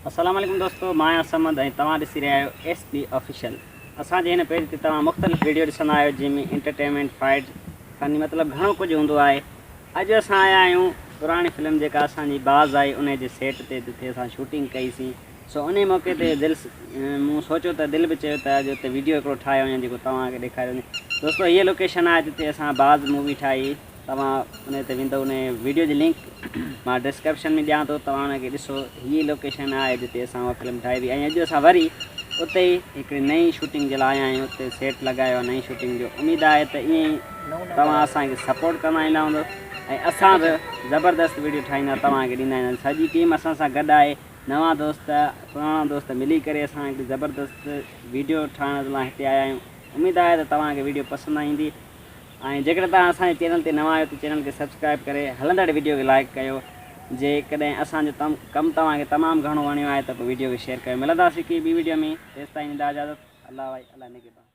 अस्सलाम वालेकुम दोस्तों, मां असमद ऐं तव्हां ॾिसी रहिया आहियो SP ऑफिशियल। असांजे हिन पेज ते तव्हां मुख़्तलिफ़ वीडियो ॾिसंदा आहियो जंहिंमें एंटरटेनमेंट, फाइट, फनी मतिलबु घणो कुझु हूंदो आहे। अॼु असां आया आहियूं पुराणी फिल्म जेका असांजी बाज़ आई उन जे सेट ते जिते असां शूटिंग कईसीं। सो उन मौक़े ते मूं सोचियो त दिलि बि चयो त अॼु उते वीडियो हिकिड़ो ठाहियो वञे जेको तव्हांखे ॾेखारियो वञे। दोस्तों हीअ लोकेशन आहे जिते असां बाज़ मूवी ठाही। तव्हां उन ते वेंदो, उन वीडियो जी लिंक मां डिस्क्रिप्शन में ॾियां थो, तव्हां उनखे ॾिसो। हीअ लोकेशन आहे जिते असां उहा फिल्म ठाही हुई ऐं अॼु असां वरी उते ई हिकिड़ी नई शूटिंग जे लाइ आया आहियूं। उते सेट लॻायो आहे नई शूटिंग जो। उमेदु आहे त ईअं ई तव्हां असांखे सपोर्ट कंदा ईंदा हूंदो ऐं असां बि ज़बरदस्त वीडियो ठाहींदा तव्हांखे ॾींदा आहियूं। सॼी टीम असां सां गॾु आहे, नवां दोस्त पुराणा दोस्त मिली करे असां हिकु ज़बरदस्त वीडियो ठाहिण जे लाइ हिते आया आहियूं। उमेदु आहे त तव्हांखे वीडियो पसंदि ईंदी ऐं जेकॾहिं तव्हां असांजे चैनल ते नवां आहियो त चैनल खे सब्सक्राइब करे हलंदड़ वीडियो खे लाइक कयो। जेकॾहिं असांजो कमु तव्हांखे तमामु घणो वणियो आहे त पोइ वीडियो खे शेयर कयो। मिलंदासीं की ॿी वीडियो में, तेसिताईं ॾींदा इजाज़त। अल्लाह भाई अल्लाह ने के